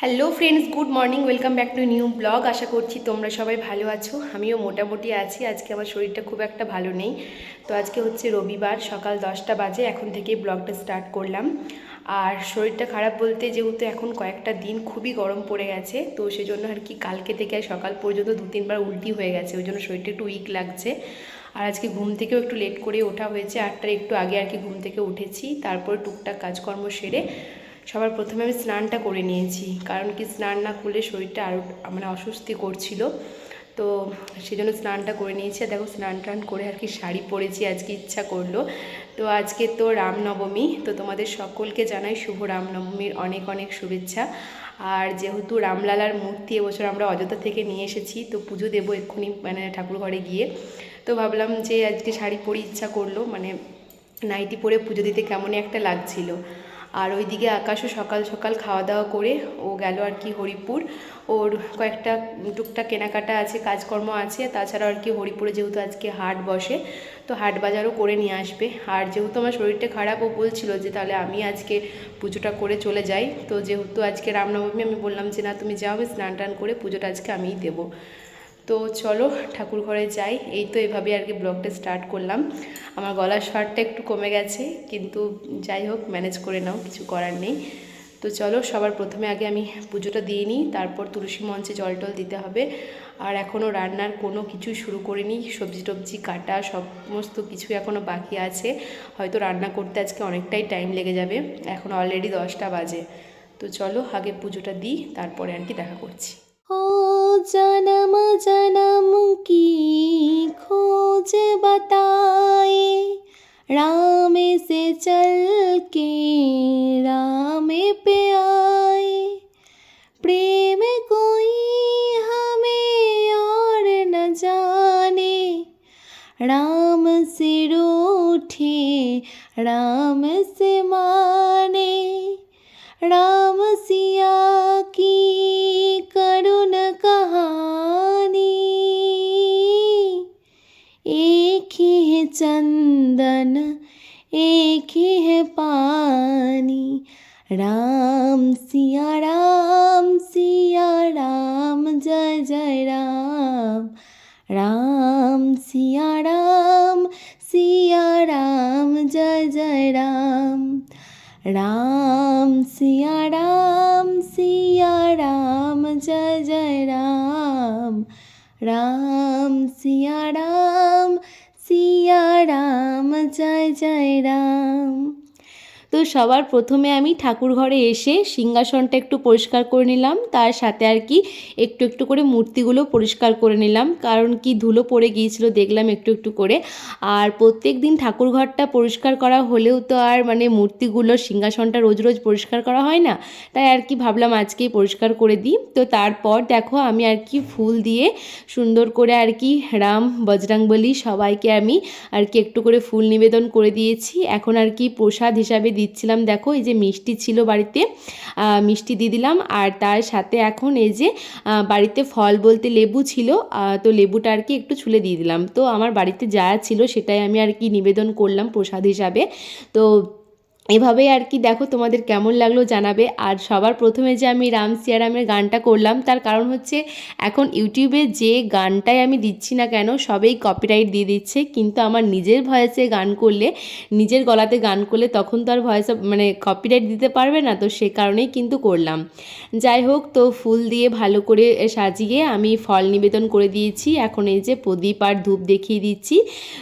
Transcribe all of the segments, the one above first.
Hello friends, good morning, welcome back to new blog. আশা করছি তোমরা সবাই ভালো আছো। আমিও মোটামুটি আছি। আজকে আমার শরীরটা খুব একটা ভালো নেই। তো আজকে হচ্ছে রবিবার, সকাল 10টা বাজে। এখন থেকেই ব্লগটা স্টার্ট করলাম। আর শরীরটা খারাপ বলতে, যেহেতু এখন কয়েকটা দিন খুবই গরম পড়ে গেছে, তো সেজন্য আর কি কালকে থেকে সকাল পর্যন্ত 2-3 বার উল্টি হয়ে গেছে। ওই জন্য শরীরটা একটু উইক লাগছে। আর আজকে ঘুম থেকেও একটু লেট করে ওঠা হয়েছে, 8টার একটু আগে আর কি ঘুম থেকে উঠেছি। তারপর টুকটাক কাজকর্ম সেরে সবার প্রথমে আমি স্নানটা করে নিয়েছি, কারণ কি স্নান না করলে শরীরটা আরও অস্বস্তি করছিল। তো সেজন্য স্নানটা করে নিয়েছি। আর দেখো, স্নান টান করে আর কি শাড়ি পরেছি, আজকে ইচ্ছা করলো। তো আজকে তো রামনবমী, তো তোমাদের সকলকে জানাই শুভ রামনবমীর অনেক অনেক শুভেচ্ছা। আর যেহেতু রামলালার মূর্তি এবছর আমরা অযোধ্যা থেকে নিয়ে এসেছি, তো পুজো দেবো এক্ষুনি ঠাকুর ঘরে গিয়ে। তো ভাবলাম যে আজকে শাড়ি পরে ইচ্ছা করলো, নাইটি পরে পুজো দিতে কেমনই একটা লাগছিল। আর ওইদিকে আকাশও সকাল সকাল খাওয়া দাওয়া করে ও গেল আর কি হরিপুর। ওর কয়েকটা টুকটাক কেনাকাটা আছে, কাজকর্ম আছে। তাছাড়াও আর কি হরিপুরে যেহেতু আজকে হাট বসে, তো হাট বাজারও করে নিয়ে আসবে। আর যেহেতু আমার শরীরটা খারাপ, ও বলছিল যে তাহলে আমি আজকে পুজোটা করে চলে যাই। তো যেহেতু আজকে রামনবমী, আমি বললাম যে না, তুমি যাও, আমি স্নান টান করে পুজোটা আজকে আমিই দেবো। তো চলো ঠাকুর ঘরে যাই। এই তো এভাবে আর কি ব্লগটা স্টার্ট করলাম। আমার গলার স্বরটা একটু কমে গেছে, কিন্তু যাই হোক, ম্যানেজ করে নাও, কিছু করার নেই। তো চলো, সবার প্রথমে আগে আমি পুজোটা দিয়ে নিই, তারপর তুলসী মঞ্চে জল টল দিতে হবে। আর এখনও রান্নার কোনো কিছু শুরু করিনি, সবজি টবজি কাটা সমস্ত কিছু এখনও বাকি আছে। হয়তো রান্না করতে আজকে অনেকটাই টাইম লেগে যাবে। এখন অলরেডি 10টা বাজে। তো চলো আগে পুজোটা দিই, তারপরে আর কি দেখা করছি। ओ जन्म जन्म की खोज बताए, राम से चल के राम पे आए। प्रेम कोई हमें और न जाने, राम से रूठे राम से माने। राम सिया की करुण कहानी, एक ही है चंदन एक ही है पानी। राम सिया राम जय जय राम। राम सिया राम जय जय राम। राम सिया राम जय जय राम। राम सिया राम जय जय राम। তো সবার প্রথমে আমি ঠাকুর ঘরে এসে সিংহাসনটা একটু পরিষ্কার করে নিলাম, তার সাথে আর কি একটু একটু করে মূর্তিগুলো পরিষ্কার করে নিলাম, কারণ কি ধুলো পড়ে গিয়েছিল দেখলাম একটু একটু করে। আর প্রত্যেক দিন ঠাকুর ঘরটা পরিষ্কার করা হলেও তো আর মূর্তিগুলো সিংহাসনটা রোজ রোজ পরিষ্কার করা হয় না, তাই আর কি ভাবলাম আজকেই পরিষ্কার করে দিই। তো তারপর দেখো, আমি আর কি ফুল দিয়ে সুন্দর করে আর কি রাম বজরংবলী সবাইকে আমি আর কি একটু করে ফুল নিবেদন করে দিয়েছি। এখন আর কি প্রসাদ হিসাবে দিচ্ছিলাম। দেখো, এই যে মিষ্টি ছিল বাড়িতে, মিষ্টি দিয়ে দিলাম। আর তার সাথে এখন এই যে বাড়িতে ফল বলতে লেবু ছিল, তো লেবুটা আর কি একটু ছুলে দিয়ে দিলাম। তো আমার বাড়িতে যা ছিল সেটাই আমি আর কি নিবেদন করলাম প্রসাদ হিসাবে। তো এভাবেই আর কি দেখো, তোমাদের কেমন লাগলো জানাবে। আর সবার প্রথমে যে আমি রাম সিয়া রামের গানটা করলাম, তার কারণ হচ্ছে এখন ইউটিউবে যে গানটাই আমি দিচ্ছি না কেন, সবেই কপিরাইট দিয়ে দিচ্ছে। কিন্তু আমার নিজের ভয়েসে গান করলে, নিজের গলাতে গান করলে তখন তো আর ভয়েসে কপিরাইট দিতে পারবে না, তো সে কারণেই কিন্তু করলাম। যাই হোক, তো ফুল দিয়ে ভালো করে সাজিয়ে আমি ফল নিবেদন করে দিয়েছি। এখন এই যে প্রদীপ আর ধূপ দেখিয়ে দিচ্ছি।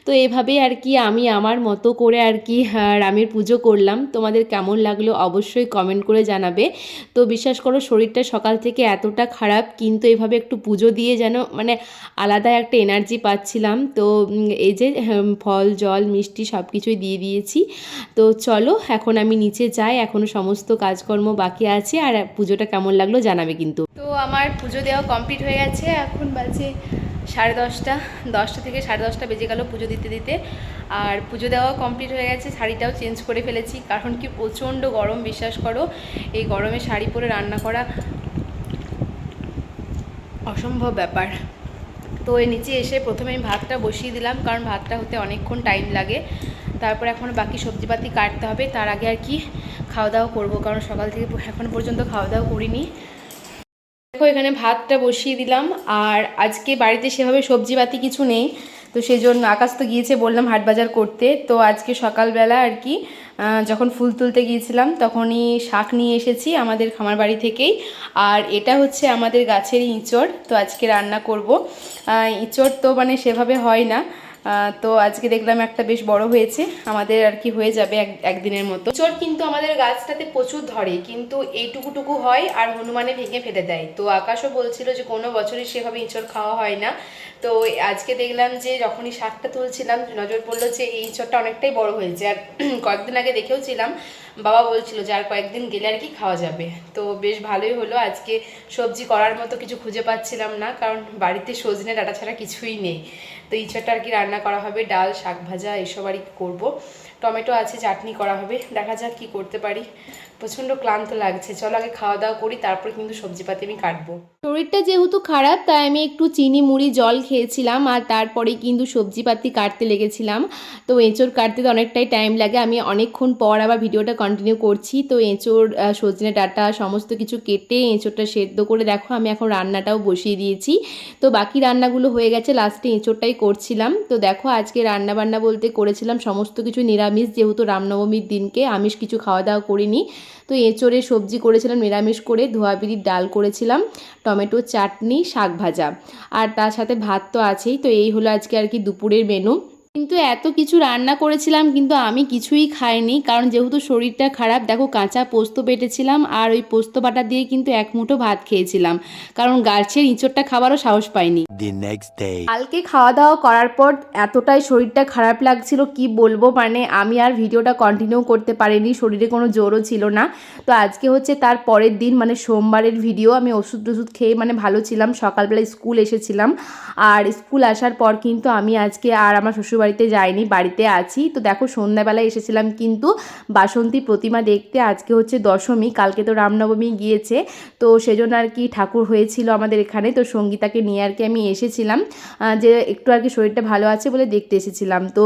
তো এভাবে আর কি আমি আমার মতো করে আর কি রামের পুজো করলাম। তোমাদের কেমন লাগলো অবশ্যই কমেন্ট করে জানাবে। তো বিশ্বাস করো, শরীরটা সকাল থেকে এতটা খারাপ, কিন্তু এইভাবে একটু পুজো দিয়ে যেন আলাদা একটা এনার্জি পাচ্ছিলাম। তো এই যে ফল জল মিষ্টি সব কিছুই দিয়ে দিয়েছি। তো চলো এখন আমি নিচে যাই, এখনও সমস্ত কাজকর্ম বাকি আছে। আর পুজোটা কেমন লাগলো জানাবে কিন্তু। তো আমার পুজো দেওয়া কমপ্লিট হয়ে গেছে। এখন বাজে 10:30, 10টা থেকে 10:30 বেজে গেল পুজো দিতে দিতে। আর পুজো দেওয়া কমপ্লিট হয়ে গেছে, শাড়িটাও চেঞ্জ করে ফেলেছি, কারণ কি প্রচণ্ড গরম। বিশ্বাস করো, এই গরমে শাড়ি পরে রান্না করা অসম্ভব ব্যাপার। তো এই নিচে এসে প্রথমে আমি ভাতটা বসিয়ে দিলাম, কারণ ভাতটা হতে অনেকক্ষণ টাইম লাগে। তারপর এখন বাকি সবজিপাতি কাটতে হবে, তার আগে আর কি খাওয়া দাওয়া করবো, কারণ সকাল থেকে এখন পর্যন্ত খাওয়া দাওয়া করিনি। দেখো এখানে ভাতটা বসিয়ে দিলাম। আর আজকে বাড়িতে সেভাবে সবজিপাতি কিছু নেই, তো সেই জন্য আকাশ তো গিয়েছে বললাম হাট বাজার করতে। তো আজকে সকালবেলা আর কি যখন ফুল তুলতে গিয়েছিলাম তখনই শাক নিয়ে এসেছি আমাদের খামার বাড়ি থেকেই। আর এটা হচ্ছে আমাদের গাছেরই ইঁচড়, তো আজকে রান্না করব। ইঁচড় তো মানে সেভাবে হয় না, তো আজকে দেখলাম একটা বেশ বড় হয়েছে, আমাদের আর কি হয়ে যাবে একদিনের মতো। ইঁচড় কিন্তু আমাদের গাছটাতে প্রচুর ধরে, কিন্তু এইটুকুটুকু হয় আর হনুমানে ভেঙে ফেলে দেয়। তো আকাশও বলছিল যে কোনো বছরই সেভাবে ইঁচড় খাওয়া হয় না। তো আজকে দেখলাম যে যখনই শাকটা তুলছিলাম নজর পড়লো যে এই ইঁচড়টা অনেকটাই বড় হয়েছে। আর কয়েকদিন আগে দেখেও ছিলাম, বাবা বলছিল যে আর কয়েকদিন গেলে আর কি খাওয়া যাবে। তো বেশ ভালোই হলো। আজকে সবজি করার মতো কিছু খুঁজে পাচ্ছিলাম না, কারণ বাড়িতে সজনে ডাঁটা ছাড়া কিছুই নেই। তো ইঁচড়টা আর কি রান্না করা হবে, ডাল শাক ভাজা এসব আর কি করবো। টমেটো আছে, চাটনি করা হবে, দেখা যাক কি করতে পারি। প্রচণ্ড ক্লান্ত লাগছে, চলো আগে খাওয়া দাওয়া করি, তারপর কিন্তু সবজিপাতি আমি কাটবো। শরীরটা যেহেতু খারাপ তাই আমি একটু চিনি মুড়ি জল খেয়েছিলাম, আর তারপরে কিন্তু সবজিপাতি কাটতে লেগেছিলাম। তো এঁচড় কাটতে তো অনেকটাই টাইম লাগে, আমি অনেকক্ষণ পর আবার ভিডিওটা কন্টিনিউ করছি। তো এঁচড় সজনে ডাঁটা সমস্ত কিছু কেটে এঁচড়টা সেদ্ধ করে দেখো আমি এখন রান্নাটাও বসিয়ে দিয়েছি। তো বাকি রান্নাগুলো হয়ে গেছে, লাস্টে এঁচড়টাই করছিলাম। তো দেখো আজকে রান্না বান্না বলতে করেছিলাম সমস্ত কিছু নিরামিষ, যেহেতু রামনবমীর দিনকে আমিষ কিছু খাওয়া দাওয়া করিনি। তো এঁচড়ের সবজি করেছিলাম নিরামিষ করে, ধোয়া বিরির ডাল করেছিলাম, টমেটো চাটনি, শাক ভাজা, আর তার সাথে ভাত তো আছেই। তো এই হলো আজকে আর কি দুপুরের মেনু। কিন্তু এত কিছু রান্না করেছিলাম কিন্তু আমি কিছুই খাইনি, কারণ যেহেতু শরীরটা খারাপ। দেখো কাঁচা পোস্ত বেটেছিলাম, আর ওই পোস্ত বাটা দিয়ে কিন্তু এক মুঠো ভাত খেয়েছিলাম, কারণ গাছের ইঁচড়টা খাবারও সাহস পাইনি। কালকে খাওয়া দাওয়া করার পর এতটাই শরীরটা খারাপ লাগছিল কি বলবো, মানে আমি আর ভিডিওটা কন্টিনিউ করতে পারিনি, শরীরে কোনো জোরও ছিল না। তো আজকে হচ্ছে তার পরের দিন, মানে সোমবারের ভিডিও। আমি ওষুধ টষুধ খেয়ে মানে ভালো ছিলাম, সকালবেলা স্কুল এসেছিলাম। আর স্কুল আসার পর কিন্তু আমি আজকে আর আমার শ্বশুরবাড়িতে যাইনি, বাড়িতে আছি। তো দেখো সন্ধ্যাবেলায় এসেছিলাম কিন্তু বাসন্তী প্রতিমা দেখতে। আজকে হচ্ছে দশমী, কালকে তো রামনবমী গিয়েছে, তো সেজন্য আর কি ঠাকুর হয়েছিল আমাদের এখানে। তো সঙ্গীতাকে নিয়ে আর কি আমি এসেছিলাম, যে একটু আর কি শরীরটা ভালো আছে বলে দেখতে এসেছিলাম। তো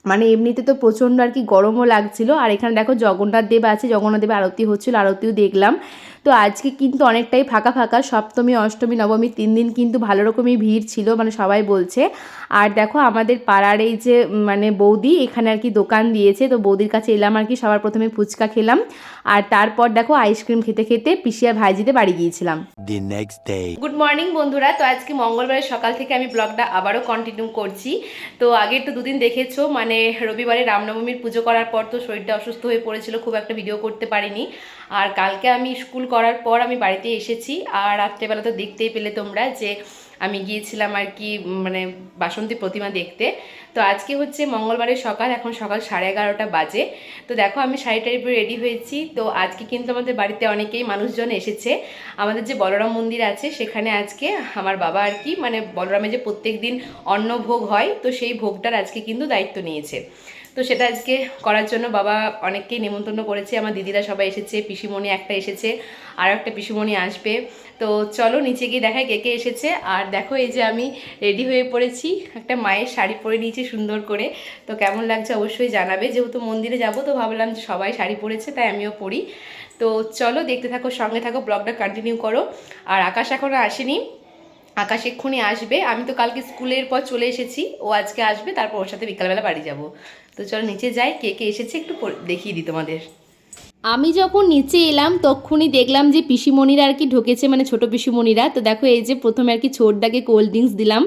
মানে এমনিতে তো প্রচণ্ড আর কি গরমও লাগছিল। আর এখানে দেখো জগন্নাথ দেব আছে, জগন্নাথ দেবের আরতি হচ্ছিল, আরতিও দেখলাম। তো আজকে কিন্তু অনেকটাই ফাঁকা ফাঁকা, সপ্তমী অষ্টমী নবমী 3 দিন কিন্তু ভালো রকমই ভিড় ছিল, মানে সবাই বলছে। আর দেখো আমাদের পাড়ার এই যে মানে বৌদি এখানে আর কি দোকান দিয়েছে, তো বৌদির কাছে এলাম আর কি। সবার প্রথমে ফুচকা খেলাম, আর তারপর দেখো আইসক্রিম খেতে খেতে পিসিয়া ভাইজিতে বাড়ি গিয়েছিলাম। গুড মর্নিং বন্ধুরা, তো আজকে মঙ্গলবারের সকাল থেকে আমি ব্লগটা আবারও কন্টিনিউ করছি। তো আগের তো দুদিন দেখেছো, মানে রবিবারে রামনবমীর পুজো করার পর তো শরীরটা অসুস্থ হয়ে পড়েছিল, খুব একটা ভিডিও করতে পারিনি। আর কালকে আমি স্কুল করার পর আমি বাড়িতে এসেছি, আর রাত্রেবেলা তো দেখতেই পেলে তোমরা যে আমি গিয়েছিলাম আর কি মানে বাসন্তী প্রতিমা দেখতে। তো আজকে হচ্ছে মঙ্গলবারের সকাল, এখন সকাল 11:30 বাজে। তো দেখো আমি শাড়িটারি পরে রেডি হয়েছি। তো আজকে কিন্তু আমাদের বাড়িতে অনেকেই মানুষজন এসেছে। আমাদের যে বলরাম মন্দির আছে সেখানে আজকে আমার বাবা আর কি মানে বলরামে যে প্রত্যেক দিন অন্নভোগ হয়, তো সেই ভোগটার আজকে কিন্তু দায়িত্ব নিয়েছে। তো সেটা আজকে করার জন্য বাবা অনেককেই নিমন্ত্রণ করেছে, আমার দিদিরা সবাই এসেছে, পিসিমণি একটা এসেছে, আর একটা পিসিমণি আসবে। তো চলো নিচে গিয়ে দেখায় কে কে এসেছে। আর দেখো এই যে আমি রেডি হয়ে পড়েছি, একটা মায়ের শাড়ি পরে নিয়েছি সুন্দর করে। তো কেমন লাগছে অবশ্যই জানাবে, যেহেতু মন্দিরে যাব তো ভাবলাম যে সবাই শাড়ি পরেছে তাই আমিও পরি। তো চলো দেখতে থাকো, সঙ্গে থাকো, ব্লগটা কন্টিনিউ করো। আর আকাশ এখনও আসেনি, আকাশ এক্ষুনি আসবে। আমি তো কালকে স্কুলের পর চলে এসেছি, ও আজকে আসবে, তারপর ওর সাথে বিকালবেলা বাড়ি যাব। তো চলো নিচে যাই, কে কে এসেছে একটু দেখিয়ে দিই তোমাদের। আমি যখন নিচে এলাম তখনই দেখলাম যে পিসিমণিরা আর কি ঢুকেছে, মানে ছোটো পিসিমণিরা। তো দেখো এই যে প্রথমে আর কি ছোটদাকে কোল্ড ড্রিঙ্কস দিলাম,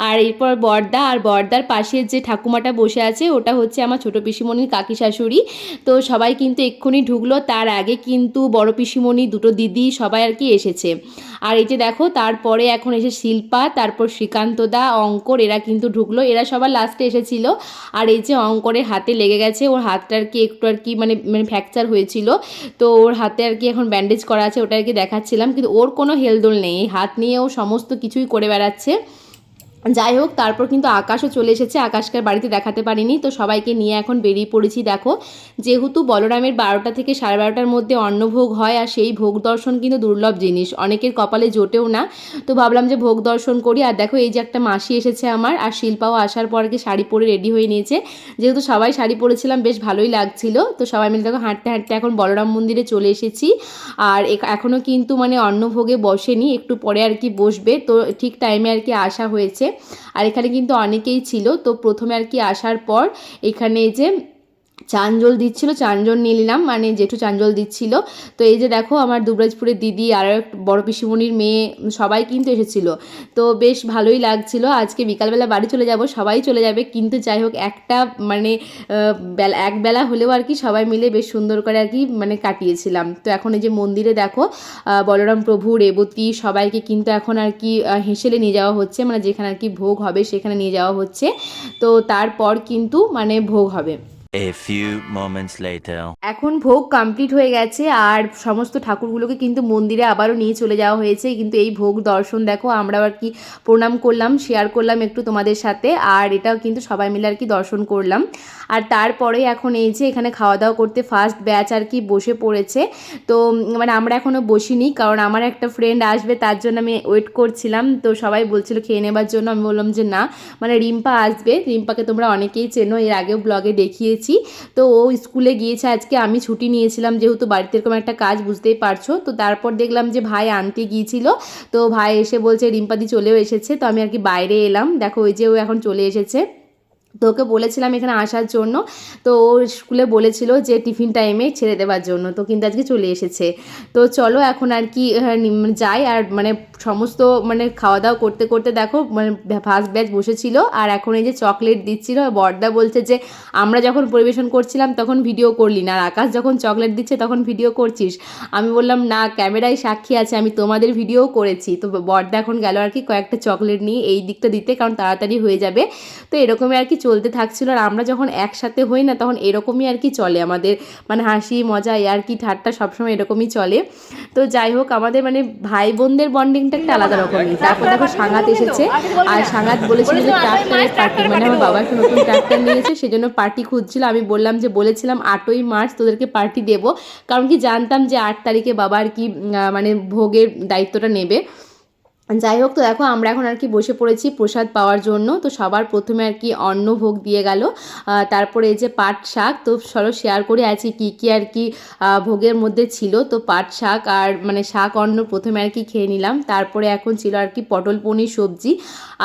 আর এরপর বড়দা, আর বড়দার পাশে যে ঠাকুমাটা বসে আছে ওটা হচ্ছে আমার ছোটো পিসিমণির কাকি শাশুড়ি। তো সবাই কিন্তু এক্ষুনি ঢুকলো, তার আগে কিন্তু বড় পিসিমণি, দুটো দিদি সবাই আর কি এসেছে। আর এই যে দেখো তারপরে এখন এসে শিল্পা, তারপর শ্রীকান্তদা, অঙ্কর, এরা কিন্তু ঢুকলো, এরা সবার লাস্টে এসেছিল। আর এই যে অঙ্করের হাতে লেগে গেছে, ওর হাতটা আর কি একটু আর কি মানে ফ্র্যাকচার হয়েছিল, তো ওর হাতে আর কি এখন ব্যান্ডেজ করা আছে, ওটা আর কি দেখাচ্ছিলাম। কিন্তু ওর কোনো হেলদোল নেই, এই হাত নিয়ে ও সমস্ত কিছুই করে বেড়াচ্ছে। যাই হোক, তারপর কিন্তু আকাশও চলে এসেছে, আকাশকে আর বাড়িতে দেখাতে পারিনি। তো সবাইকে নিয়ে এখন বেরিয়ে পড়েছি। দেখো, যেহেতু বলরামের 12টা থেকে 12:30টার মধ্যে অন্নভোগ হয়, আর সেই ভোগ দর্শন কিন্তু দুর্লভ জিনিস, অনেকের কপালে জোটেও না। তো ভাবলাম যে ভোগ দর্শন করি। আর দেখো, এই যে একটা মাসি এসেছে আমার, আর শিল্পাও আসার পর কি শাড়ি পরে রেডি হয়ে নিয়েছে। যেহেতু সবাই শাড়ি পরেছিলাম, বেশ ভালোই লাগছিল। তো সবাই মিলে দেখো হাঁটতে হাঁটতে এখন বলরাম মন্দিরে চলে এসেছি। আর এখনও কিন্তু মানে অন্নভোগে বসেনি, একটু পরে আর কি বসবে। তো ঠিক টাইমে আর কি আসা হয়েছে। আর এখানে কিন্তু অনেকেই ছিল। তো প্রথমে আর কি আসার পর এখানে এই যে চান জল দিচ্ছিল, চান জল নিয়ে নিলাম, মানে জেঠু চান জল দিচ্ছিল। তো এই যে দেখো, আমার দুবরাজপুরের দিদি আর এক বড় পিসিমণির মেয়ে সবাই কিন্তু এসেছিল। তো বেশ ভালোই লাগছিল। আজকে বিকালবেলা বাড়ি চলে যাব, সবাই চলে যাবে, কিন্তু যাই হোক একটা মানে একবেলা হলেও আর কি সবাই মিলে বেশ সুন্দর করে আর কি মানে কাটিয়েছিলাম। তো এখন এই যে মন্দিরে দেখো বলরাম প্রভু, রেবতী সবাইকে কিন্তু এখন আর কি হেঁসেলে নিয়ে যাওয়া হচ্ছে, মানে যেখানে আর কি ভোগ হবে সেখানে নিয়ে যাওয়া হচ্ছে। তো তারপর কিন্তু মানে ভোগ হবে। A few moments later. এখন ভোগ কমপ্লিট হয়ে গেছে, আর সমস্ত ঠাকুরগুলোকে কিন্তু মন্দিরে আবারও নিয়ে চলে যাওয়া হয়েছে। কিন্তু এই ভোগ দর্শন দেখো, আমরাও আর কি প্রণাম করলাম, শেয়ার করলাম একটু তোমাদের সাথে, আর এটাও কিন্তু সবাই মিলে আর কি দর্শন করলাম। আর তারপরে এখন এই যে এখানে খাওয়া দাওয়া করতে ফার্স্ট ব্যাচ আর কি বসে পড়েছে। তো মানে আমরা এখনও বসিনি, কারণ আমার একটা ফ্রেন্ড আসবে, তার জন্য আমি ওয়েট করছিলাম। তো সবাই বলছিল খেয়ে নেবার জন্য, আমি বললাম যে না, মানে রিম্পা আসবে। রিম্পাকে তোমরা অনেকেই চেনো, এর আগেও ব্লগে দেখিয়েছি। তো ও স্কুলে গিয়েছে আজকে, আমি ছুটি নিয়েছিলাম যেহেতু বাড়িতে এরকম একটা কাজ, বুঝতেই পারছো। তো তারপর দেখলাম যে ভাই আনতে গিয়েছিল, তো ভাই এসে বলছে রিম্পাদি চলেও এসেছে। তো আমি আর কি বাইরে এলাম, দেখো ওই যে ও এখন চলে এসেছে। তো ওকে বলেছিলাম এখানে আসার জন্য, তো ও স্কুলে বলেছিল যে টিফিন টাইমে ছেড়ে দেওয়ার জন্য, তো কিন্তু আজকে চলে এসেছে। তো চলো এখন আর কি যাই। আর মানে সমস্ত মানে খাওয়া দাওয়া করতে করতে দেখো মানে ফার্স্ট ব্যাচ বসেছিল, আর এখন এই যে চকলেট দিচ্ছিল। বড়দা বলছে যে আমরা যখন পরিবেশন করছিলাম তখন ভিডিও করলি না, আর আকাশ যখন চকলেট দিচ্ছে তখন ভিডিও করছিস। আমি বললাম না, ক্যামেরায় সাক্ষী আছে, আমি তোমাদের ভিডিও করেছি। তো বড়দা এখন গেল আর কি কয়েকটা চকলেট নিয়ে এই দিকটা দিতে, কারণ তাড়াতাড়ি হয়ে যাবে। তো এরকমই আর কি চলতে থাকছিল। আর আমরা যখন একসাথে হই না, তখন এরকমই আর কি চলে আমাদের, মানে হাসি মজা আর কি ঠাট্টা সবসময় এরকমই চলে। তো যাই হোক, আমাদের মানে ভাই বোনদের বন্ডিংটা একটা আলাদা রকমই। তারপর দেখো সাঙ্গাত এসেছে, আর সাঙ্গাত বলেছিল যে ট্রাক্টরের পার্টি, মানে আমার বাবা একটা নতুন ট্রাক্টর নিয়েছে, সেজন্য পার্টি খুঁজছিল। আমি বললাম যে বলেছিলাম 8ই মার্চ তোদেরকে পার্টি দেবো, কারণ কি জানতাম যে 8 তারিখে বাবা আর কি মানে ভোগের দায়িত্বটা নেবে। যাই হোক, তো দেখো আমরা এখন আর কি বসে পড়েছি প্রসাদ পাওয়ার জন্য। তো সবার প্রথমে আর কি অন্ন ভোগ দিয়ে গেল, তারপরে এই যে পাট শাক। তো চলো শেয়ার করে আছি কি কি আর কি ভোগের মধ্যে ছিল। তো পাট শাক আর মানে শাক অন্ন প্রথমে আর কি খেয়ে নিলাম। তারপরে এখন ছিল আর কি পটল পনির সবজি।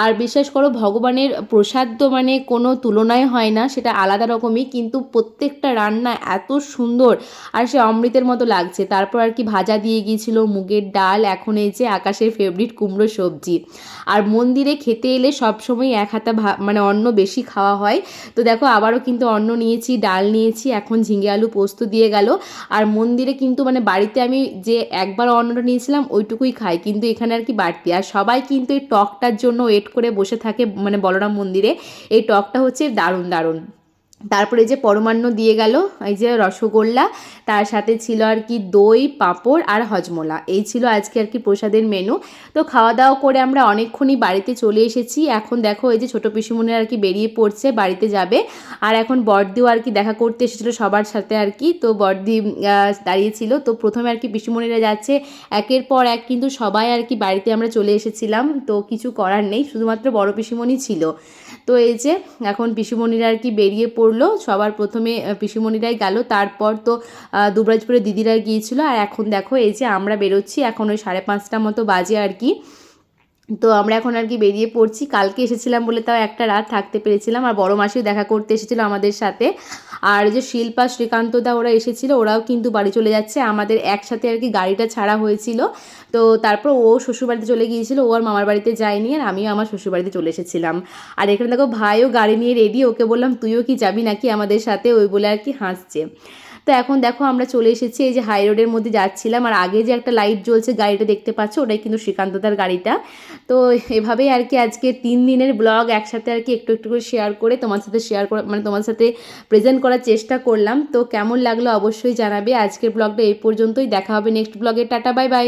আর বিশ্বাস করো, ভগবানের প্রসাদ তো মানে কোনো তুলনায় হয় না, সেটা আলাদা রকমই, কিন্তু প্রত্যেকটা রান্না এত সুন্দর আর সে অমৃতের মতো লাগছে। তারপর আর কি ভাজা দিয়ে গিয়েছিল, মুগের ডাল, এখন এই যে আকাশের ফেভারিট কুমড়ো সবজি। আর মন্দিরে খেতে এলে সবসময় এক হাতা মানে অন্ন বেশি খাওয়া হয়। তো দেখো আবারও কিন্তু অন্ন নিয়েছি, ডাল নিয়েছি, এখন ঝিঙে আলু পোস্ত দিয়ে গেল। আর মন্দিরে কিন্তু মানে বাড়িতে আমি যে একবার অন্নটা নিয়েছিলাম ওইটুকুই খাই, কিন্তু এখানে আর কি বাড়তি। আর সবাই কিন্তু এই টকটার জন্য ওয়েট করে বসে থাকে, মানে বলরাম মন্দিরে এই টকটা হচ্ছে দারুণ দারুণ। তারপরে যে পরমান্ন দিয়ে গেল, এই যে রসগোল্লা, তার সাথে ছিল আর কি দই, পাঁপড় আর হজমোলা। এই ছিল আজকে আর কি প্রসাদের মেনু। তো খাওয়া দাওয়া করে আমরা অনেকক্ষণই বাড়িতে চলে এসেছি। এখন দেখো এই যে ছোটো পিসিমণি আর কি বেরিয়ে পড়ছে, বাড়িতে যাবে। আর এখন বড়দিও আর কি দেখা করতে এসেছিলো সবার সাথে আর কি। তো বড়দি দাঁড়িয়েছিল। তো প্রথমে আর কি পিসিমণিরা যাচ্ছে, একের পর এক কিন্তু সবাই আর কি বাড়িতে আমরা চলে এসেছিলাম। তো কিছু করার নেই, শুধুমাত্র বড় পিসিমণি ছিল। তো এই যে এখন পিসিমণিরা আর কি বেরিয়ে পড়লো, সবার প্রথমে পিসিমণিরাই গেল, তারপর তো দুবরাজপুরে দিদিরা গিয়েছিলো। আর এখন দেখো এই যে আমরা বেরোচ্ছি, এখন ওই 5:30 মতো বাজে আর কি। তো আমরা এখন আর কি বেরিয়ে পড়ছি। কালকে এসেছিলাম বলে তাও একটা রাত থাকতে পেরেছিলাম। আর বড় মাসিও দেখা করতে এসেছিলো আমাদের সাথে। আর যে শিল্পা শ্রীকান্তদা ওরা এসেছিলো, ওরাও কিন্তু বাড়ি চলে যাচ্ছে। আমাদের একসাথে আর কি গাড়িটা ছাড়া হয়েছিল। তো তারপর ও শ্বশুরবাড়িতে চলে গিয়েছিলো, ও আর মামার বাড়িতে যায়নি, আর আমিও আমার শ্বশুরবাড়িতে চলে এসেছিলাম। আর এখানে দেখো ভাইও গাড়ি নিয়ে রেডি, ওকে বললাম তুইও কি যাবি নাকি আমাদের সাথে, ওই বলে আর কি হাসছে। তো এখন দেখো আমরা চলে এসেছি, এই যে হাই রোডের মধ্যে যাচ্ছিলাম। আর আগে যে একটা লাইট জ্বলছে গাড়িটা দেখতে পাচ্ছ, ওটাই কিন্তু শ্রীকান্তদার গাড়িটা। তো এভাবেই আর কি আজকে 3 দিনের ব্লগ একসাথে আর কি একটু একটু করে শেয়ার করে তোমার সাথে শেয়ার করা, মানে তোমার সাথে প্রেজেন্ট করার চেষ্টা করলাম। তো কেমন লাগলো অবশ্যই জানাবে। আজকের ব্লগটা এই পর্যন্তই, দেখা হবে নেক্সট ব্লগে। Tata, bye bye.